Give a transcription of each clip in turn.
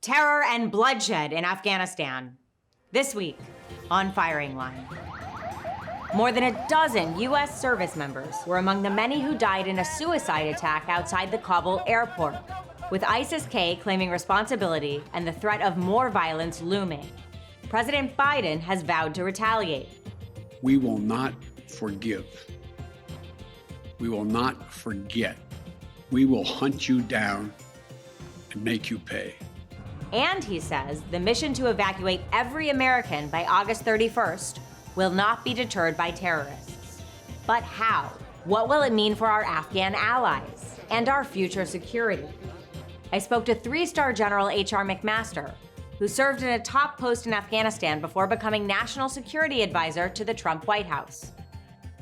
Terror and bloodshed in Afghanistan. This week on Firing Line. More than a dozen U.S. service members were among the many who died in a suicide attack outside the Kabul airport, with ISIS-K claiming responsibility and the threat of more violence looming. President Biden has vowed to retaliate. We will not forgive. We will not forget. We will hunt you down and make you pay. And he says the mission to evacuate every American by August 31st will not be deterred by terrorists. But how? What will it mean for our Afghan allies and our future security? I spoke to three-star General H.R. McMaster, who served in a top post in Afghanistan before becoming National Security Advisor to the Trump White House.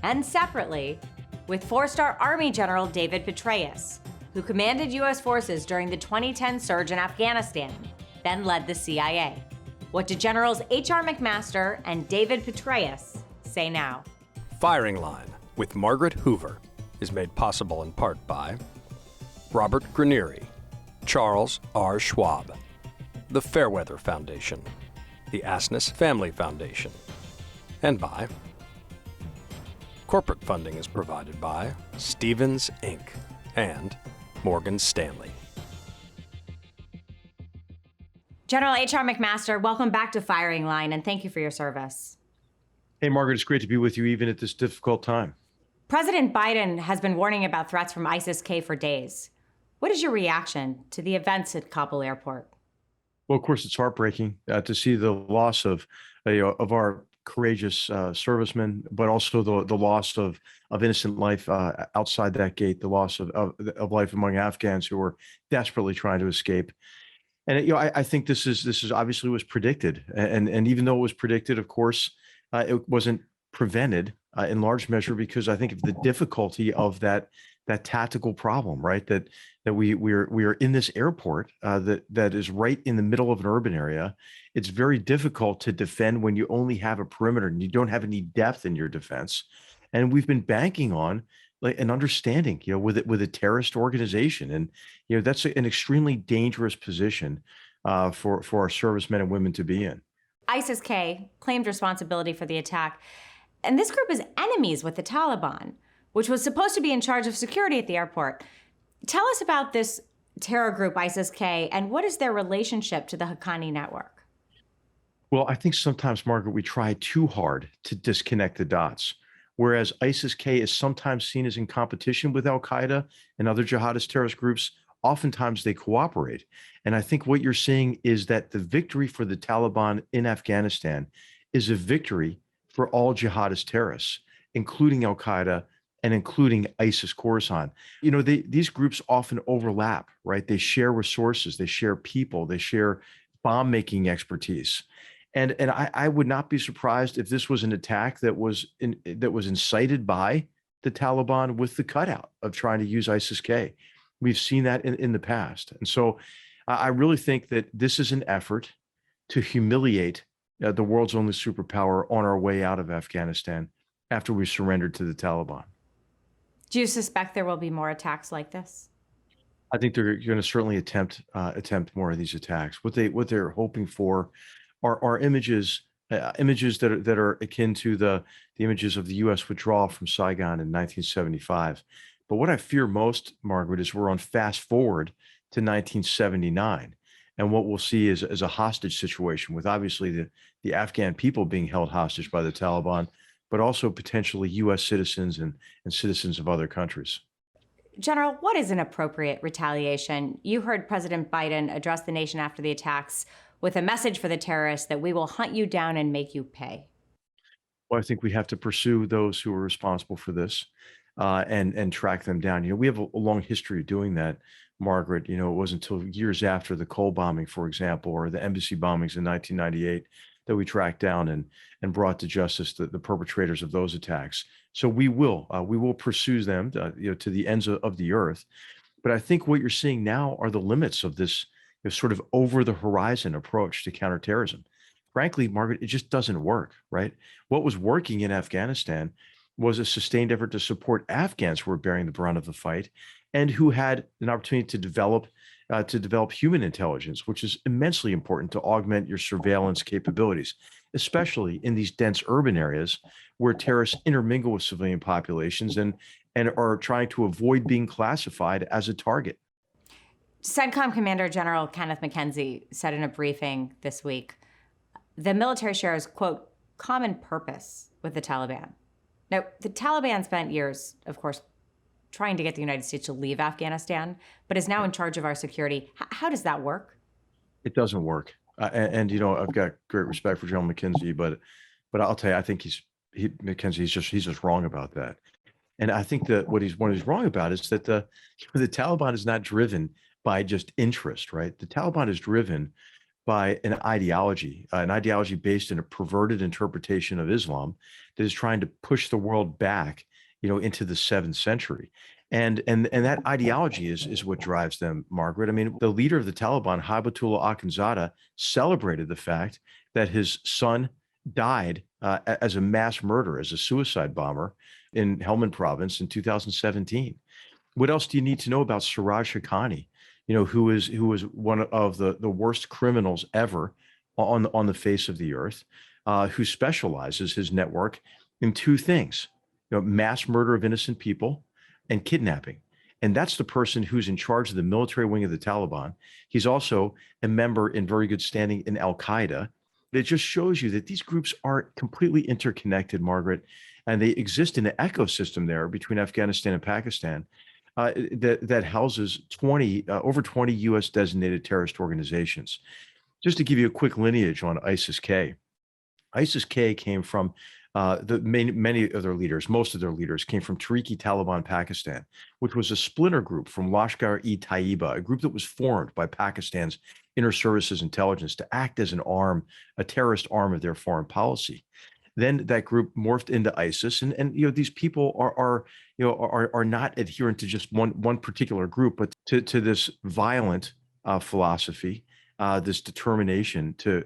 And separately, with four-star Army General David Petraeus, who commanded U.S. forces during the 2010 surge in Afghanistan, then led the CIA. What do Generals H.R. McMaster and David Petraeus say now? Firing Line with Margaret Hoover is made possible in part by Robert Granieri, Charles R. Schwab, the Fairweather Foundation, the Asness Family Foundation, and by corporate funding is provided by Stevens Inc. and Morgan Stanley. General H.R. McMaster, welcome back to Firing Line, and thank you for your service. Hey, Margaret, it's great to be with you even at this difficult time. President Biden has been warning about threats from ISIS-K for days. What is your reaction to the events at Kabul airport? Well, of course, it's heartbreaking to see the loss of our courageous servicemen, but also the loss of innocent life outside that gate, the loss of life among Afghans who were desperately trying to escape. And I think this is obviously was predicted, and even though it was predicted, of course, it wasn't prevented in large measure because I think of the difficulty of that tactical problem, right? That we are in this airport that is right in the middle of an urban area. It's very difficult to defend when you only have a perimeter and you don't have any depth in your defense. And we've been banking on an understanding, with a terrorist organization, and that's an extremely dangerous position for our servicemen and women to be in. ISIS-K claimed responsibility for the attack, and this group is enemies with the Taliban, which was supposed to be in charge of security at the airport. Tell us about this terror group, ISIS-K, and what is their relationship to the Haqqani network? Well, I think sometimes, Margaret, we try too hard to disconnect the dots. Whereas ISIS-K is sometimes seen as in competition with al-Qaeda and other jihadist terrorist groups, oftentimes they cooperate. And I think what you're seeing is that the victory for the Taliban in Afghanistan is a victory for all jihadist terrorists, including al-Qaeda and including ISIS Khorasan. These groups often overlap, right? They share resources, they share people, they share bomb-making expertise. And I would not be surprised if this was an attack that was incited by the Taliban with the cutout of trying to use ISIS-K. We've seen that in the past. And so I really think that this is an effort to humiliate the world's only superpower on our way out of Afghanistan after we surrendered to the Taliban. Do you suspect there will be more attacks like this? I think they're going to certainly attempt more of these attacks. What they're hoping for are images that are akin to the images of the U.S. withdrawal from Saigon in 1975. But what I fear most, Margaret, is we're on fast forward to 1979, and what we'll see is a hostage situation with obviously the Afghan people being held hostage by the Taliban, but also potentially U.S. citizens and citizens of other countries. General, what is an appropriate retaliation? You heard President Biden address the nation after the attacks with a message for the terrorists that we will hunt you down and make you pay. Well, I think we have to pursue those who are responsible for this and track them down. We have a long history of doing that, Margaret. It wasn't until years after the Cole bombing, for example, or the embassy bombings in 1998 that we tracked down and brought to justice the perpetrators of those attacks. So we will pursue them to the ends of the earth. But I think what you're seeing now are the limits of this sort of over the horizon approach to counterterrorism. Frankly, Margaret, it just doesn't work, right? What was working in Afghanistan was a sustained effort to support Afghans who were bearing the brunt of the fight and who had an opportunity to develop to develop human intelligence, which is immensely important to augment your surveillance capabilities, especially in these dense urban areas where terrorists intermingle with civilian populations and are trying to avoid being classified as a target. CENTCOM Commander General Kenneth McKenzie said in a briefing this week, the military shares, quote, common purpose with the Taliban. Now, the Taliban spent years, of course, trying to get the United States to leave Afghanistan, but is now in charge of our security. How does that work? It doesn't work. And you know, I've got great respect for General McKenzie, but I'll tell you, I think McKenzie, he's just wrong about that. And I think that what he's wrong about is that the Taliban is not driven by just interest, right? The Taliban is driven by an ideology based in a perverted interpretation of Islam that is trying to push the world back, you know, into the 7th century. And that ideology is what drives them, Margaret. I mean, the leader of the Taliban, Hibatullah Akhundzada, celebrated the fact that his son died as a mass murderer, as a suicide bomber in Helmand province in 2017. What else do you need to know about Siraj Haqqani, you know, who was one of the worst criminals ever on the face of the earth, who specializes his network in two things, you know, mass murder of innocent people and kidnapping. And that's the person who's in charge of the military wing of the Taliban. He's also a member in very good standing in Al-Qaeda. It just shows you that these groups are completely interconnected, Margaret, and they exist in an ecosystem there between Afghanistan and Pakistan that houses over 20 U.S. designated terrorist organizations. Just to give you a quick lineage on ISIS-K, ISIS-K came from many of their leaders, most of their leaders came from Tehrik-e-Taliban Pakistan, which was a splinter group from Lashkar-e-Taiba, a group that was formed by Pakistan's inner services intelligence to act as an arm, a terrorist arm of their foreign policy. Then that group morphed into ISIS, and you know, these people are not adherent to just one particular group, but to this violent philosophy, this determination to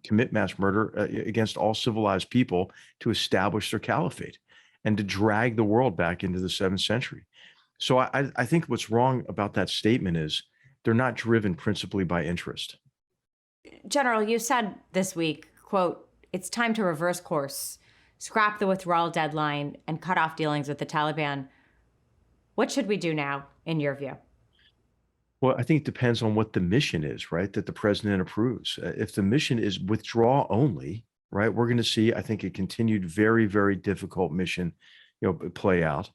commit mass murder against all civilized people, to establish their caliphate and to drag the world back into the 7th century. So I think what's wrong about that statement is they're not driven principally by interest. General, you said this week, quote, it's time to reverse course, scrap the withdrawal deadline, and cut off dealings with the Taliban. What should we do now, in your view? Well, I think it depends on what the mission is, right, that the president approves. If the mission is withdraw only, right, we're going to see, I think, a continued very, very difficult mission, you know, play out.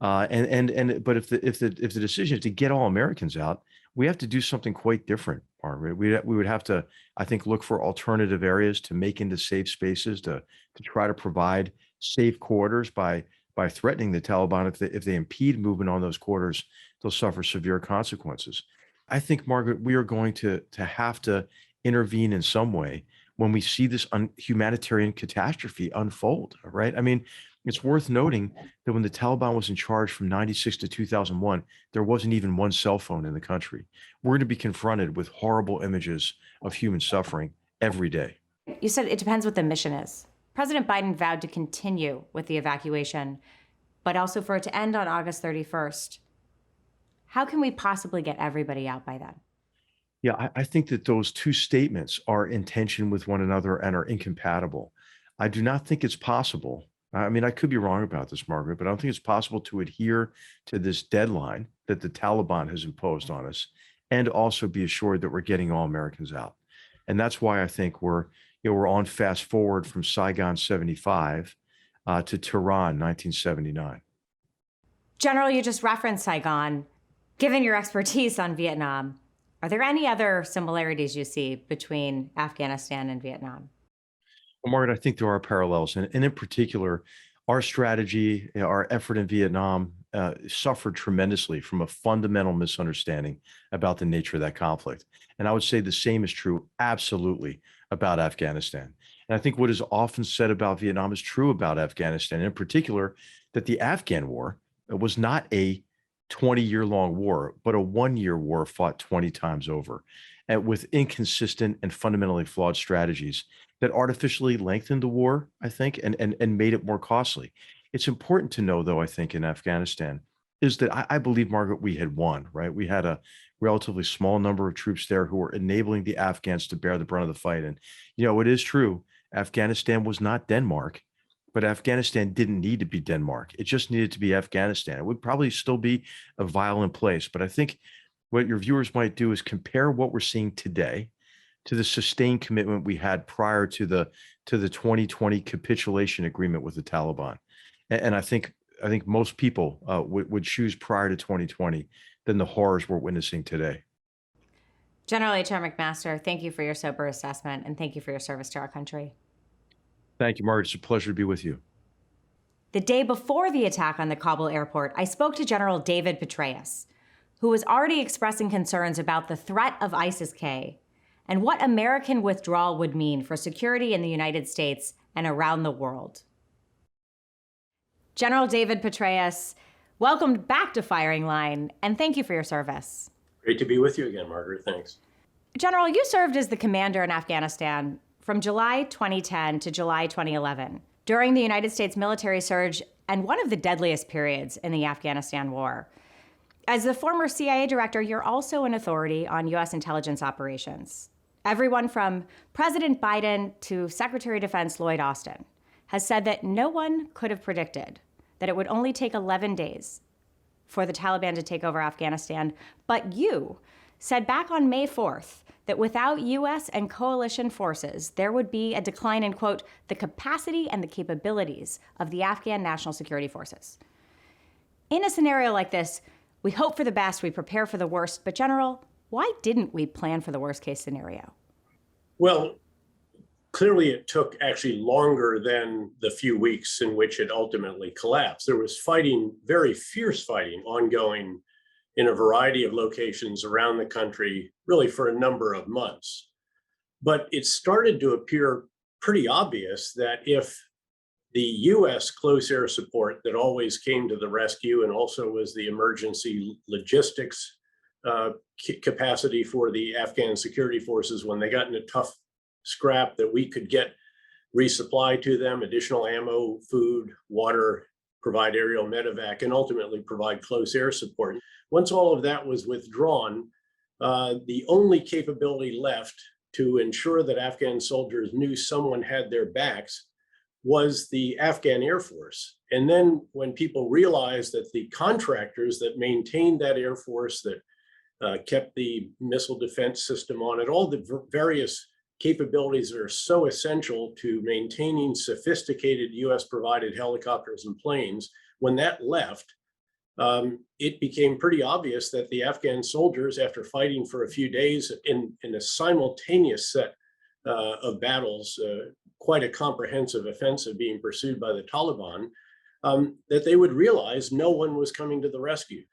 But if the decision is to get all Americans out, we have to do something quite different, Margaret. We would have to, I think, look for alternative areas to make into safe spaces, to try to provide safe quarters by threatening the Taliban. If they impede movement on those quarters, they'll suffer severe consequences. I think, Margaret, we are going to have to intervene in some way when we see this humanitarian catastrophe unfold, right? I mean, it's worth noting that when the Taliban was in charge from 96 to 2001, there wasn't even one cell phone in the country. We're going to be confronted with horrible images of human suffering every day. You said it depends what the mission is. President Biden vowed to continue with the evacuation, but also for it to end on August 31st. How can we possibly get everybody out by then? Yeah, I think that those two statements are in tension with one another and are incompatible. I do not think it's possible. I mean, I could be wrong about this, Margaret, but I don't think it's possible to adhere to this deadline that the Taliban has imposed on us and also be assured that we're getting all Americans out. And that's why I think we're on fast forward from Saigon 75 to Tehran 1979. General, you just referenced Saigon. Given your expertise on Vietnam, are there any other similarities you see between Afghanistan and Vietnam? Well, Margaret, I think there are parallels. And in particular, our strategy, our effort in Vietnam suffered tremendously from a fundamental misunderstanding about the nature of that conflict. And I would say the same is true absolutely about Afghanistan. And I think what is often said about Vietnam is true about Afghanistan, in particular, that the Afghan war was not a 20-year-long war, but a 1-year war fought 20 times over, and with inconsistent and fundamentally flawed strategies that artificially lengthened the war, I think, and made it more costly. It's important to know, though, I think, in Afghanistan, is that I believe, Margaret, we had won, right? We had a relatively small number of troops there who were enabling the Afghans to bear the brunt of the fight. And, it is true. Afghanistan was not Denmark, but Afghanistan didn't need to be Denmark. It just needed to be Afghanistan. It would probably still be a violent place. But I think what your viewers might do is compare what we're seeing today to the sustained commitment we had prior to the 2020 capitulation agreement with the Taliban. And I think most people would choose prior to 2020 than the horrors we're witnessing today. General H.R. McMaster, thank you for your sober assessment, and thank you for your service to our country. Thank you, Margaret. It's a pleasure to be with you. The day before the attack on the Kabul airport, I spoke to General David Petraeus, who was already expressing concerns about the threat of ISIS-K and what American withdrawal would mean for security in the United States and around the world. General David Petraeus, welcome back to Firing Line, and thank you for your service. Great to be with you again, Margaret. Thanks. General, you served as the commander in Afghanistan from July 2010 to July 2011, during the United States military surge and one of the deadliest periods in the Afghanistan war. As the former CIA director, you're also an authority on U.S. intelligence operations. Everyone from President Biden to Secretary of Defense Lloyd Austin has said that no one could have predicted that it would only take 11 days for the Taliban to take over Afghanistan. But you said back on May 4th that without U.S. and coalition forces, there would be a decline in, quote, the capacity and the capabilities of the Afghan National Security Forces. In a scenario like this, we hope for the best, we prepare for the worst. But General, why didn't we plan for the worst case scenario? Well, clearly it took actually longer than the few weeks in which it ultimately collapsed. There was fighting, very fierce fighting, ongoing in a variety of locations around the country, really for a number of months. But it started to appear pretty obvious that if the US close air support that always came to the rescue and also was the emergency logistics capacity for the Afghan security forces when they got in a tough scrap, that we could get resupply to them, additional ammo, food, water, provide aerial medevac, and ultimately provide close air support. Once all of that was withdrawn, the only capability left to ensure that Afghan soldiers knew someone had their backs was the Afghan Air Force. And then when people realized that the contractors that maintained that Air Force, that kept the missile defense system on it, all the various capabilities that are so essential to maintaining sophisticated US provided helicopters and planes, when that left, it became pretty obvious that the Afghan soldiers, after fighting for a few days in a simultaneous set of battles, quite a comprehensive offensive being pursued by the Taliban, that they would realize no one was coming to the rescue.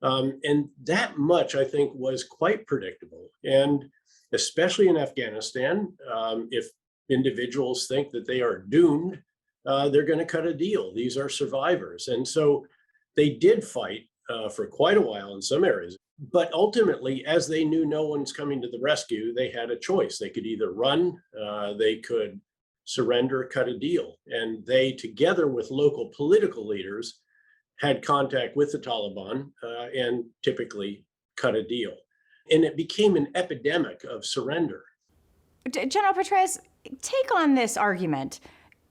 And that much, I think, was quite predictable. And especially in Afghanistan, if individuals think that they are doomed, they're going to cut a deal. These are survivors. And so they did fight for quite a while in some areas. But ultimately, as they knew no one's coming to the rescue, they had a choice. They could either run, they could surrender, cut a deal. And they, together with local political leaders, had contact with the Taliban and typically cut a deal. And it became an epidemic of surrender. General Petraeus, take on this argument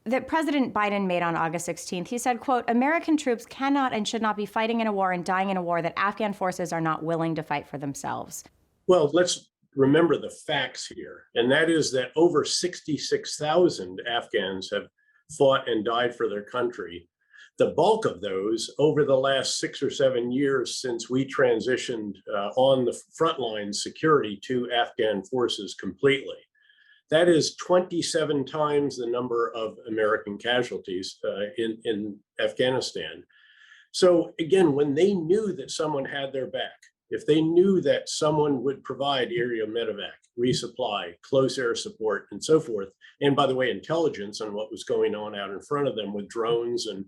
that President Biden made on August 16th. He said, quote, American troops cannot and should not be fighting in a war and dying in a war that Afghan forces are not willing to fight for themselves. Well, let's remember the facts here. And that is that over 66,000 Afghans have fought and died for their country. The bulk of those over the last 6 or 7 years since we transitioned on the frontline security to Afghan forces completely. That is 27 times the number of American casualties in Afghanistan. So again, when they knew that someone had their back, if they knew that someone would provide aerial medevac, resupply, close air support, and so forth, and by the way, intelligence on what was going on out in front of them with drones and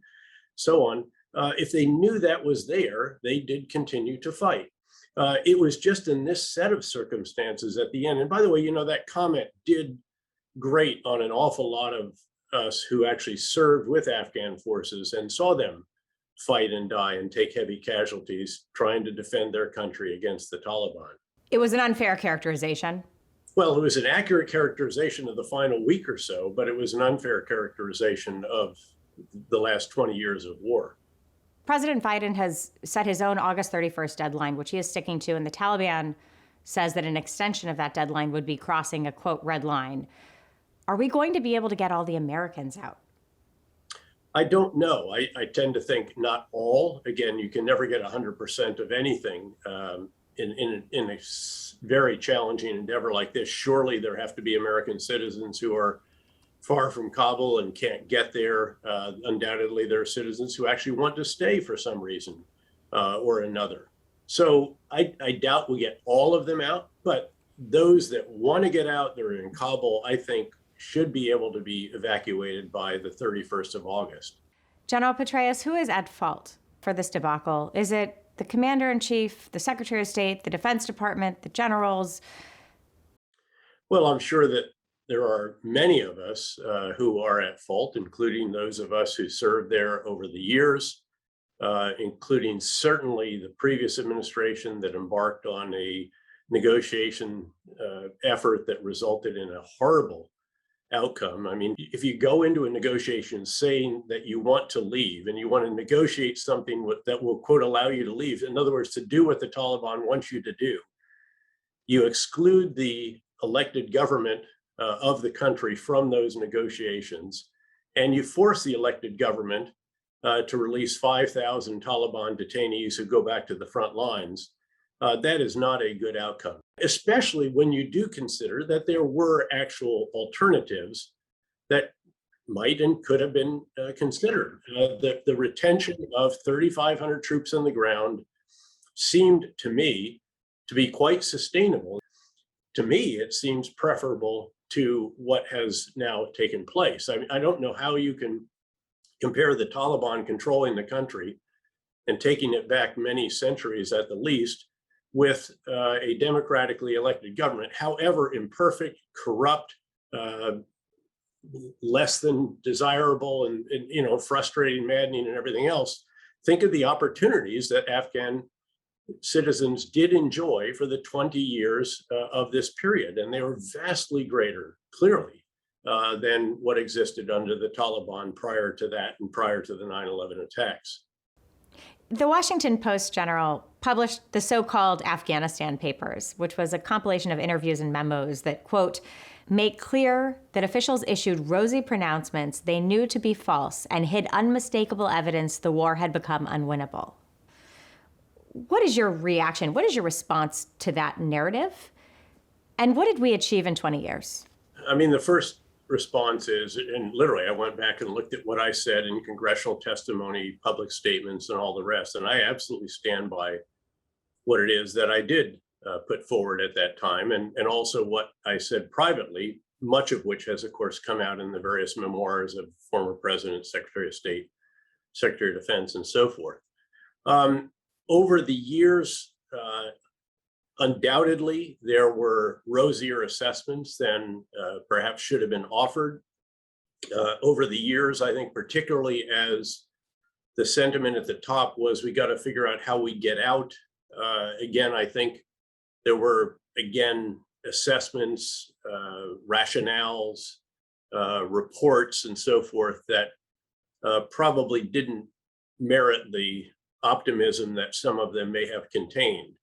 so on, if they knew that was there, they did continue to fight. It was just in this set of circumstances at the end. And by the way, you know, that comment did grate on an awful lot of us who actually served with Afghan forces and saw them fight and die and take heavy casualties trying to defend their country against the Taliban. It was an unfair characterization. Well, it was an accurate characterization of the final week or so, but it was an unfair characterization of the last 20 years of war. President Biden has set his own August 31st deadline, which he is sticking to, and the Taliban says that an extension of that deadline would be crossing a, quote, red line. Are we going to be able to get all the Americans out? I don't know. I tend to think not all. Again, you can never get 100% of anything in a very challenging endeavor like this. Surely there have to be American citizens who are far from Kabul and can't get there. Undoubtedly, there are citizens who actually want to stay for some reason or another. So I doubt we get all of them out, but those that want to get out, that are in Kabul, I think should be able to be evacuated by the 31st of August. General Petraeus, who is at fault for this debacle? Is it the commander-in-chief, the Secretary of State, the Defense Department, the generals? Well, I'm sure that there are many of us who are at fault, including those of us who served there over the years, including certainly the previous administration that embarked on a negotiation effort that resulted in a horrible outcome. I mean, if you go into a negotiation saying that you want to leave and you want to negotiate something that will, quote, allow you to leave, in other words, to do what the Taliban wants you to do, you exclude the elected government of the country from those negotiations, and you force the elected government to release 5,000 Taliban detainees who go back to the front lines. That is not a good outcome, especially when you do consider that there were actual alternatives that might and could have been considered. The retention of 3,500 troops on the ground seemed to me to be quite sustainable. To me, it seems preferable to what has now taken place. I mean, I don't know how you can compare the Taliban controlling the country and taking it back many centuries at the least with a democratically elected government, however imperfect, corrupt, less than desirable, and frustrating, maddening, and everything else. Think of the opportunities that Afghan citizens did enjoy for the 20 years of this period, and they were vastly greater, clearly, than what existed under the Taliban prior to that and prior to the 9/11 attacks. The Washington Post, General, published the so-called Afghanistan Papers, which was a compilation of interviews and memos that, quote, make clear that officials issued rosy pronouncements they knew to be false and hid unmistakable evidence the war had become unwinnable. What is your reaction? What is your response to that narrative? And what did we achieve in 20 years? I mean, the first response is, and literally I went back and looked at what I said in congressional testimony, public statements, and all the rest. And I absolutely stand by what it is that I did put forward at that time, and also what I said privately, much of which has, of course, come out in the various memoirs of former president, Secretary of State, Secretary of Defense, and so forth. Over the years, undoubtedly, there were rosier assessments than perhaps should have been offered. Over the years, I think, particularly as the sentiment at the top was, we got to figure out how we get out. Again, I think there were, assessments, rationales, reports, and so forth that probably didn't merit the optimism that some of them may have contained.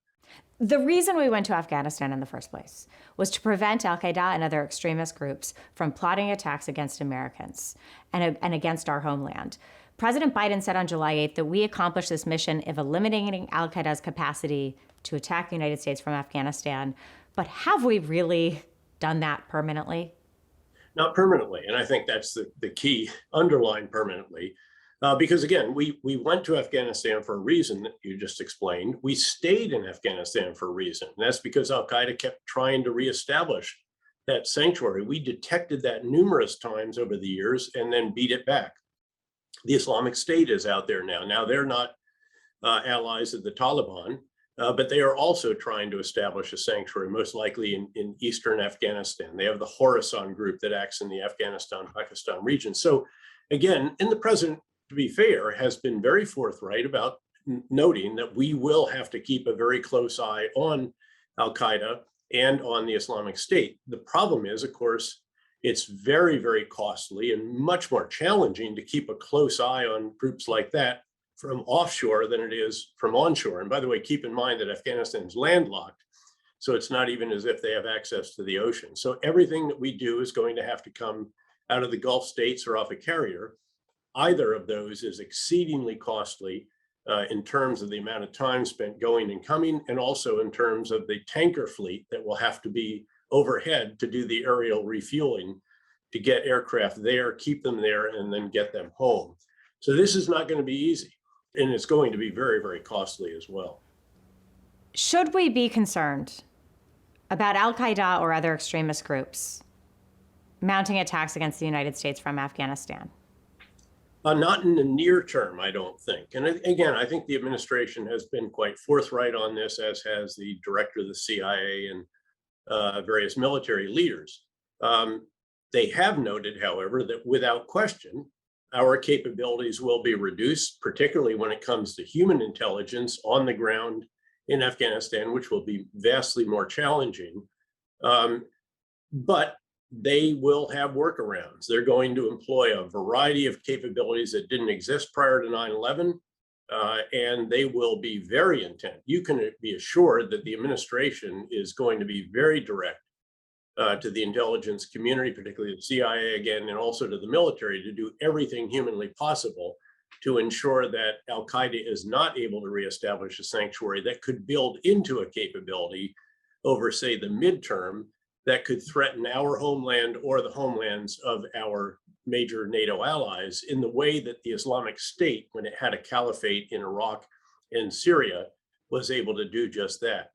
The reason we went to Afghanistan in the first place was to prevent al-Qaeda and other extremist groups from plotting attacks against Americans and against our homeland. President Biden said on July 8th that we accomplished this mission of eliminating al-Qaeda's capacity to attack the United States from Afghanistan. But have we really done that permanently? Not permanently. And I think that's the key, underline permanently. Because again, we went to Afghanistan for a reason that you just explained. We stayed in Afghanistan for a reason. And that's because al-Qaeda kept trying to reestablish that sanctuary. We detected that numerous times over the years and then beat it back. The Islamic State is out there now. Now they're not allies of the Taliban, but they are also trying to establish a sanctuary, most likely in eastern Afghanistan. They have the Khorasan group that acts in the Afghanistan-Pakistan region. So again, and the president to be fair, has been very forthright about noting that we will have to keep a very close eye on al-Qaeda and on the Islamic State. The problem is, of course, it's very, very costly and much more challenging to keep a close eye on groups like that from offshore than it is from onshore. And by the way, keep in mind that Afghanistan is landlocked, so it's not even as if they have access to the ocean. So everything that we do is going to have to come out of the Gulf states or off a carrier. Either of those is exceedingly costly in terms of the amount of time spent going and coming, and also in terms of the tanker fleet that will have to be overhead to do the aerial refueling to get aircraft there, keep them there, and then get them home. So this is not going to be easy, and it's going to be very, very costly as well. Should we be concerned about al-Qaeda or other extremist groups mounting attacks against the United States from Afghanistan? Not in the near term, I don't think. And again, I think the administration has been quite forthright on this, as has the director of the CIA and various military leaders. They have noted, however, that without question, our capabilities will be reduced, particularly when it comes to human intelligence on the ground in Afghanistan, which will be vastly more challenging. But they will have workarounds. They're going to employ a variety of capabilities that didn't exist prior to 9/11, and they will be very intent. You can be assured that the administration is going to be very direct to the intelligence community, particularly the CIA again, and also to the military, to do everything humanly possible to ensure that al-Qaeda is not able to reestablish a sanctuary that could build into a capability over, say, the midterm that could threaten our homeland or the homelands of our major NATO allies in the way that the Islamic State, when it had a caliphate in Iraq and Syria, was able to do just that.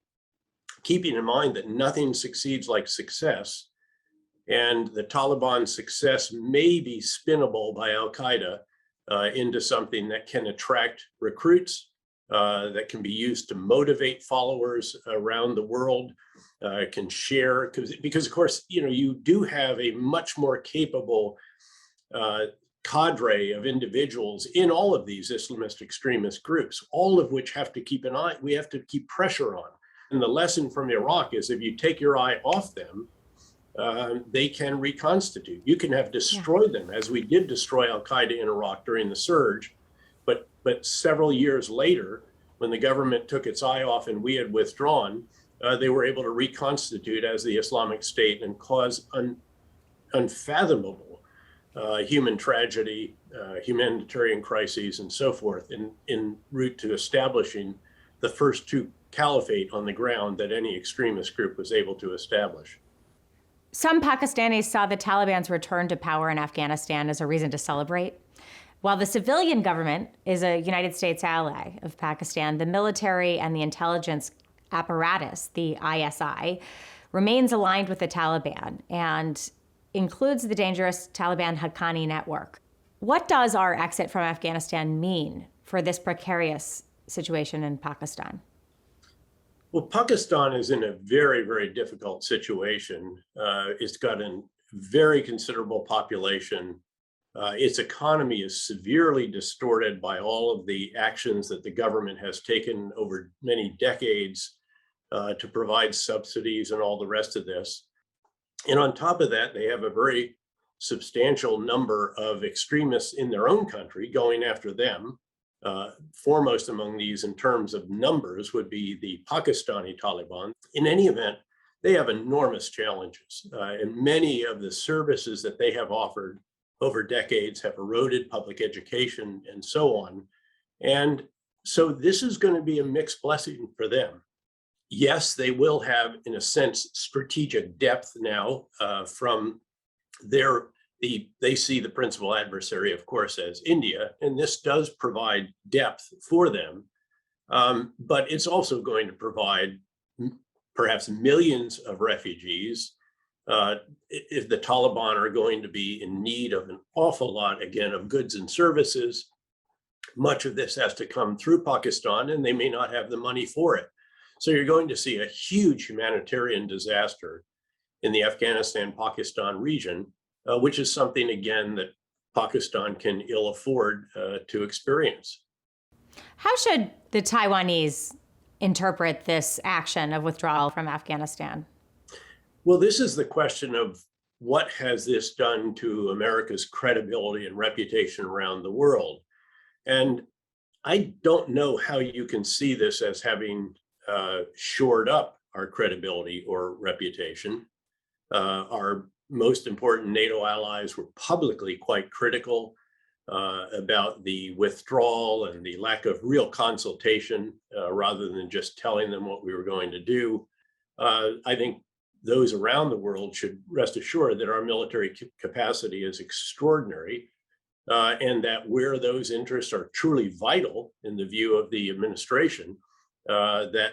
Keeping in mind that nothing succeeds like success, and the Taliban's success may be spinnable by al-Qaeda into something that can attract recruits, that can be used to motivate followers around the world, can share, because of course, you do have a much more capable cadre of individuals in all of these Islamist extremist groups, all of which have to keep we have to keep pressure on. And the lesson from Iraq is if you take your eye off them, they can reconstitute. You can have destroyed them, as we did destroy al-Qaeda in Iraq during the surge. But several years later, when the government took its eye off and we had withdrawn, they were able to reconstitute as the Islamic State and cause unfathomable human tragedy, humanitarian crises, and so forth en route to establishing the first two caliphate on the ground that any extremist group was able to establish. Some Pakistanis saw the Taliban's return to power in Afghanistan as a reason to celebrate. While the civilian government is a United States ally of Pakistan, the military and the intelligence apparatus, the ISI, remains aligned with the Taliban and includes the dangerous Taliban Haqqani network. What does our exit from Afghanistan mean for this precarious situation in Pakistan? Well, Pakistan is in a very, very difficult situation. It's got a very considerable population. Its economy is severely distorted by all of the actions that the government has taken over many decades to provide subsidies and all the rest of this. And on top of that, they have a very substantial number of extremists in their own country going after them. Foremost among these in terms of numbers would be the Pakistani Taliban. In any event, they have enormous challenges, and many of the services that they have offered over decades have eroded public education and so on. And so this is going to be a mixed blessing for them. Yes, they will have, in a sense, strategic depth now from they see the principal adversary, of course, as India, and this does provide depth for them. But it's also going to provide perhaps millions of refugees. If the Taliban are going to be in need of an awful lot, again, of goods and services, much of this has to come through Pakistan, and they may not have the money for it. So you're going to see a huge humanitarian disaster in the Afghanistan-Pakistan region, which is something, again, that Pakistan can ill afford to experience. How should the Taiwanese interpret this action of withdrawal from Afghanistan? Well, this is the question of what has this done to America's credibility and reputation around the world? And I don't know how you can see this as having shored up our credibility or reputation. Our most important NATO allies were publicly quite critical about the withdrawal and the lack of real consultation rather than just telling them what we were going to do. I think those around the world should rest assured that our military capacity is extraordinary and that where those interests are truly vital in the view of the administration, that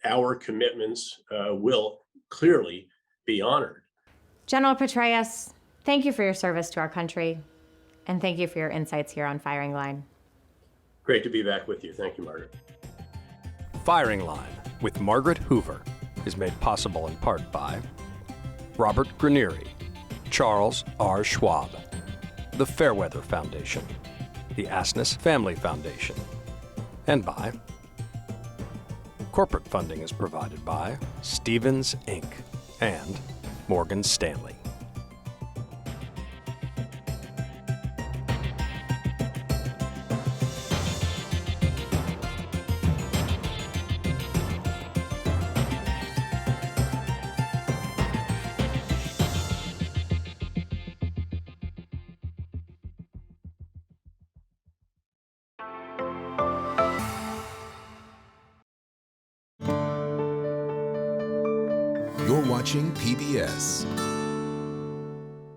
our commitments will clearly be honored. General Petraeus, thank you for your service to our country, and thank you for your insights here on Firing Line. Great to be back with you. Thank you, Margaret. Firing Line with Margaret Hoover is made possible in part by Robert Granieri, Charles R. Schwab, the Fairweather Foundation, the Asness Family Foundation, and by corporate funding is provided by Stevens Inc. and Morgan Stanley. You're watching PBS.